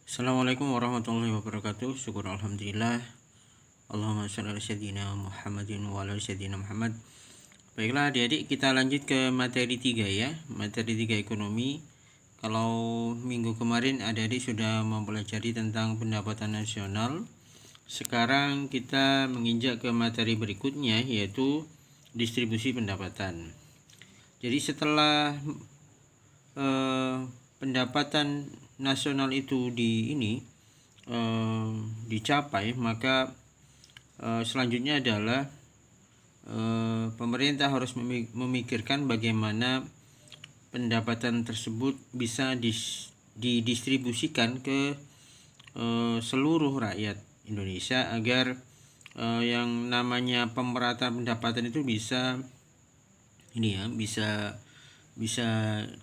Assalamualaikum warahmatullahi wabarakatuh. Syukur alhamdulillah. Allahumma shalli ala sayyidina Muhammadin wa ala sayyidina Muhammad. Baiklah adik-adik, kita lanjut ke materi 3 ya. Materi 3 ekonomi. Kalau minggu kemarin adik-adik sudah mempelajari tentang pendapatan nasional. Sekarang kita menginjak ke materi berikutnya, yaitu distribusi pendapatan. Jadi setelah pendapatan nasional itu dicapai, maka selanjutnya adalah pemerintah harus memikirkan bagaimana pendapatan tersebut bisa didistribusikan ke seluruh rakyat Indonesia agar yang namanya pemerataan pendapatan itu bisa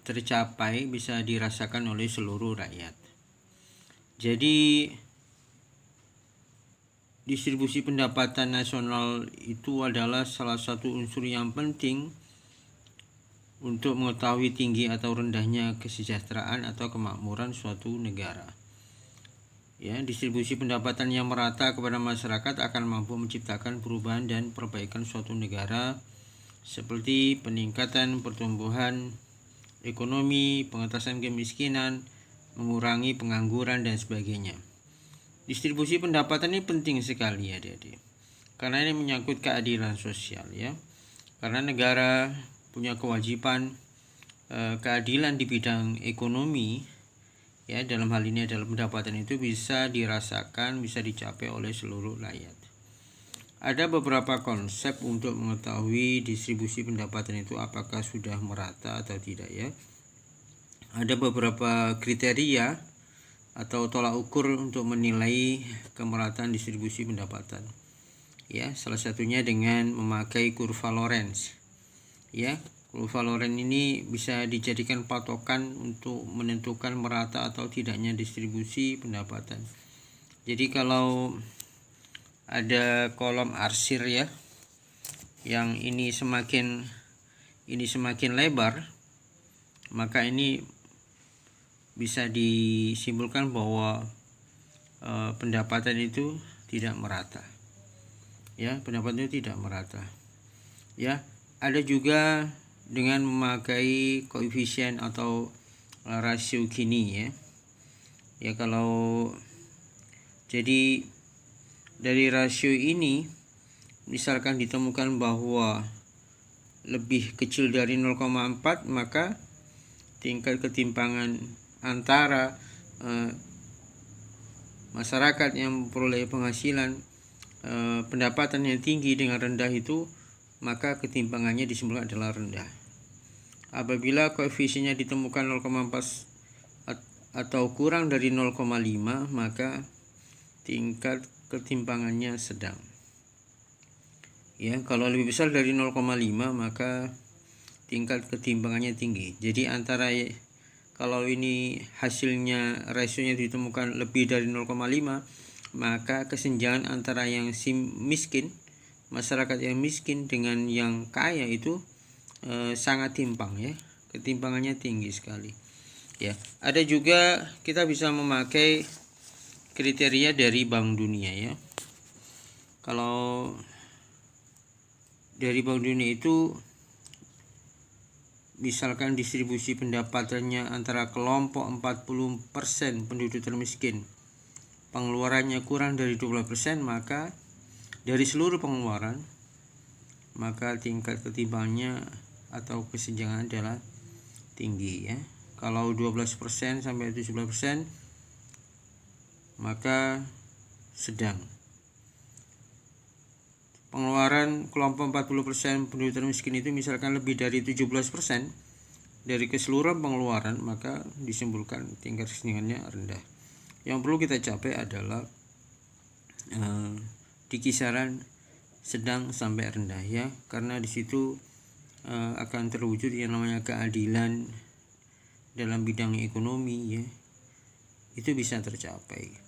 tercapai, bisa dirasakan oleh seluruh rakyat. Jadi distribusi pendapatan nasional itu adalah salah satu unsur yang penting untuk mengetahui tinggi atau rendahnya kesejahteraan atau kemakmuran suatu negara. Ya, distribusi pendapatan yang merata kepada masyarakat akan mampu menciptakan perubahan dan perbaikan suatu negara, seperti peningkatan pertumbuhan ekonomi, pengentasan kemiskinan, mengurangi pengangguran dan sebagainya. Distribusi pendapatan ini penting sekali ya adik-adik, karena ini menyangkut keadilan sosial ya. Karena negara punya kewajiban keadilan di bidang ekonomi ya, dalam hal ini adalah pendapatan itu bisa dirasakan, bisa dicapai oleh seluruh rakyat. Ada beberapa konsep untuk mengetahui distribusi pendapatan itu apakah sudah merata atau tidak ya. Ada beberapa kriteria atau tolak ukur untuk menilai kemerataan distribusi pendapatan. Ya, salah satunya dengan memakai kurva Lorenz. Ya, kurva Lorenz ini bisa dijadikan patokan untuk menentukan merata atau tidaknya distribusi pendapatan. Jadi kalau ada kolom arsir ya, yang ini semakin lebar, maka ini bisa disimpulkan bahwa pendapatan itu tidak merata. Ya, pendapatan itu tidak merata. Ya, ada juga dengan memakai koefisien atau rasio Gini ya. Ya, kalau jadi dari rasio ini misalkan ditemukan bahwa lebih kecil dari 0,4, maka tingkat ketimpangan antara masyarakat yang memperoleh penghasilan pendapatan yang tinggi dengan rendah itu, maka ketimpangannya disimpulkan adalah rendah. Apabila koefisiennya ditemukan 0,4 atau kurang dari 0,5, maka tingkat ketimpangannya sedang. Ya, kalau lebih besar dari 0,5 maka tingkat ketimpangannya tinggi. Jadi antara kalau ini hasilnya rasionya ditemukan lebih dari 0,5, maka kesenjangan antara yang miskin, masyarakat yang miskin dengan yang kaya itu sangat timpang ya. Ketimpangannya tinggi sekali. Ya, ada juga kita bisa memakai kriteria dari Bank Dunia ya. Kalau dari Bank Dunia itu misalkan distribusi pendapatannya antara kelompok 40% penduduk termiskin, pengeluarannya kurang dari 12%, maka dari seluruh pengeluaran, maka tingkat ketimpangannya atau kesenjangan adalah tinggi ya. Kalau 12% sampai 17%, maka sedang. Pengeluaran kelompok 40% penduduk termiskin itu misalkan lebih dari 17% dari keseluruhan pengeluaran, maka disimpulkan tingkat kesenjangannya rendah. Yang perlu kita capai adalah di kisaran sedang sampai rendah ya, karena di situ akan terwujud yang namanya keadilan dalam bidang ekonomi ya. Itu bisa tercapai.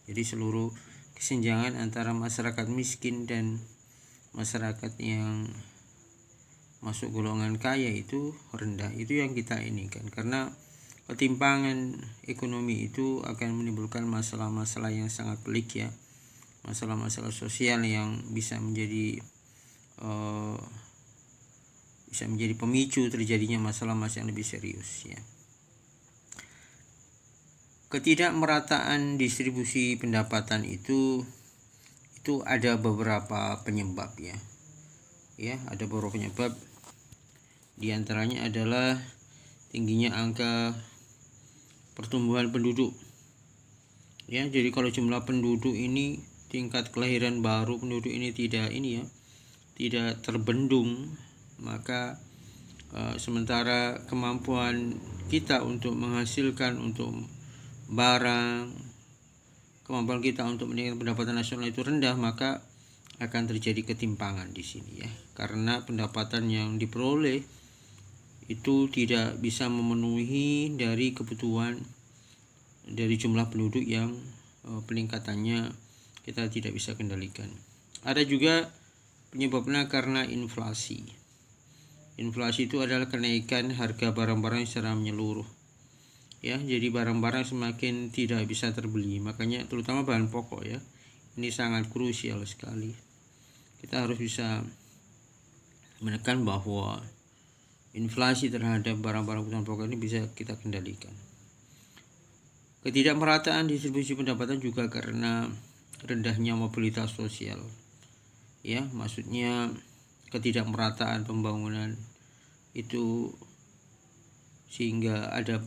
Jadi seluruh kesenjangan antara masyarakat miskin dan masyarakat yang masuk golongan kaya itu rendah. Itu yang kita inginkan, karena ketimpangan ekonomi itu akan menimbulkan masalah-masalah yang sangat pelik ya, masalah-masalah sosial yang bisa menjadi pemicu terjadinya masalah-masalah yang lebih serius ya. Ketidakmerataan distribusi pendapatan itu ada beberapa penyebab ya. Ya, ada beberapa penyebab. Di antaranya adalah tingginya angka pertumbuhan penduduk. Ya, jadi kalau jumlah penduduk ini, tingkat kelahiran baru penduduk ini tidak terbendung, maka sementara kemampuan kita untuk menghasilkan untuk barang, kemampuan kita untuk meningkatkan pendapatan nasional itu rendah, maka akan terjadi ketimpangan di sini ya, karena pendapatan yang diperoleh itu tidak bisa memenuhi dari kebutuhan dari jumlah penduduk yang peningkatannya kita tidak bisa kendalikan. Ada juga penyebabnya karena inflasi. Inflasi itu adalah kenaikan harga barang-barang secara menyeluruh. Ya, jadi barang-barang semakin tidak bisa terbeli, makanya terutama bahan pokok ya, ini sangat krusial sekali. Kita harus bisa menekan bahwa inflasi terhadap barang-barang kebutuhan pokok ini bisa kita kendalikan. Ketidakmerataan distribusi pendapatan juga karena rendahnya mobilitas sosial. Ya, maksudnya ketidakmerataan pembangunan itu sehingga ada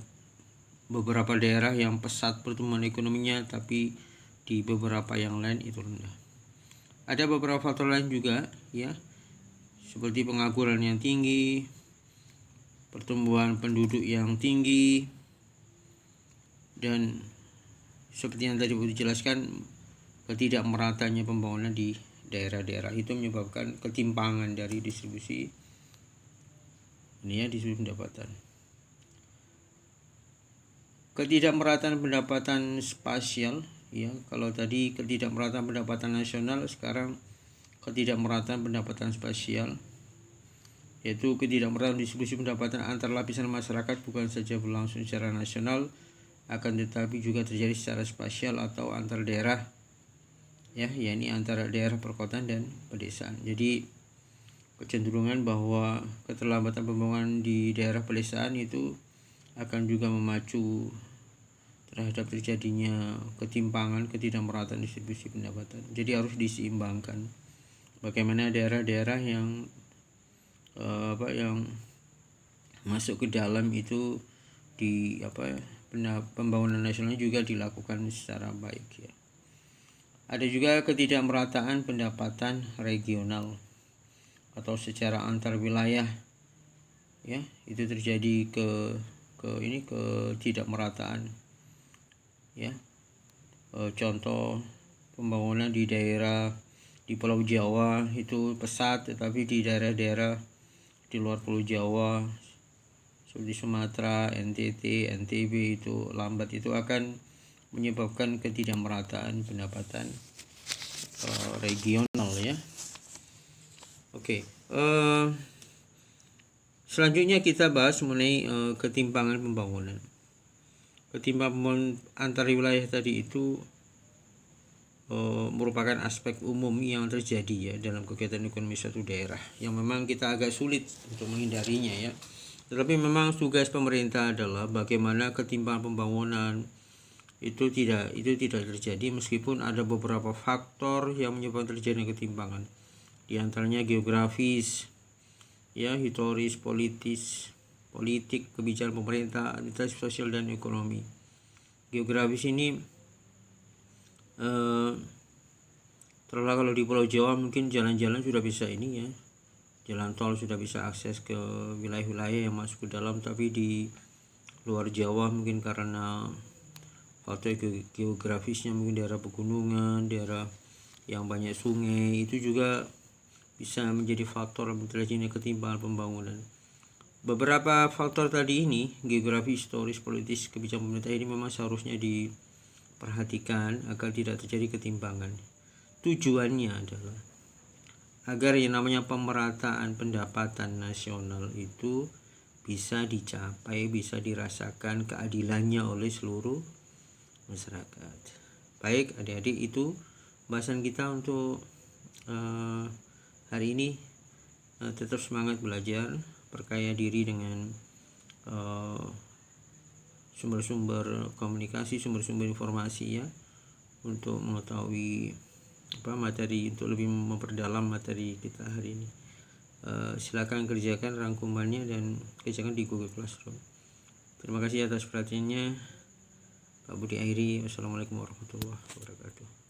beberapa daerah yang pesat pertumbuhan ekonominya, tapi di beberapa yang lain itu rendah. Ada beberapa faktor lain juga ya, seperti pengangguran yang tinggi, pertumbuhan penduduk yang tinggi, dan seperti yang tadi dijelaskan, ketidakmeratanya pembangunan di daerah-daerah itu menyebabkan ketimpangan dari distribusi pendapatan. Ketidakmerataan pendapatan spasial ya, kalau tadi ketidakmerataan pendapatan nasional, sekarang ketidakmerataan pendapatan spasial, yaitu ketidakmerataan distribusi pendapatan antar lapisan masyarakat bukan saja berlangsung secara nasional, akan tetapi juga terjadi secara spasial atau antar daerah ya, yakni antara daerah perkotaan dan pedesaan. Jadi kecenderungan bahwa keterlambatan pembangunan di daerah pedesaan itu akan juga memacu terhadap terjadinya ketimpangan, ketidakmerataan distribusi pendapatan. Jadi harus diseimbangkan. Bagaimana daerah-daerah yang yang masuk ke dalam itu pembangunan nasional juga dilakukan secara baik ya. Ada juga ketidakmerataan pendapatan regional atau secara antar wilayah ya, itu terjadi ketidakmerataan ya. Contoh pembangunan di Pulau Jawa itu pesat, tetapi di daerah-daerah di luar Pulau Jawa seperti Sumatera, NTT, NTB itu lambat, itu akan menyebabkan ketidakmerataan pendapatan regional ya. Oke. Selanjutnya kita bahas mengenai ketimpangan pembangunan. Ketimpangan antar wilayah tadi itu merupakan aspek umum yang terjadi ya dalam kegiatan ekonomi suatu daerah, yang memang kita agak sulit untuk menghindarinya ya. Tetapi memang tugas pemerintah adalah bagaimana ketimpangan pembangunan itu tidak terjadi, meskipun ada beberapa faktor yang menyebabkan terjadinya ketimpangan. Di antaranya geografis, ya, historis, politik, kebijakan pemerintah, administrasi sosial dan ekonomi. Geografis ini terutama kalau di Pulau Jawa mungkin jalan-jalan sudah bisa ya, jalan tol sudah bisa akses ke wilayah-wilayah yang masuk ke dalam, tapi di luar Jawa mungkin karena faktor geografisnya, mungkin daerah pegunungan, daerah yang banyak sungai, itu juga bisa menjadi faktor terjadinya ketimpangan pembangunan. Beberapa faktor tadi ini, geografi, historis, politis, kebijakan pemerintah ini memang seharusnya diperhatikan agar tidak terjadi ketimpangan. Tujuannya adalah agar yang namanya pemerataan pendapatan nasional itu bisa dicapai, bisa dirasakan keadilannya oleh seluruh masyarakat. Baik adik-adik, itu bahasan kita untuk hari ini. Tetap semangat belajar, perkaya diri dengan sumber-sumber komunikasi, sumber-sumber informasi ya, untuk mengetahui materi, untuk lebih memperdalam materi kita hari ini. Silakan kerjakan rangkumannya dan kerjakan di Google Classroom. Terima kasih atas perhatiannya. Pak Budi akhiri. Wassalamualaikum warahmatullahi wabarakatuh.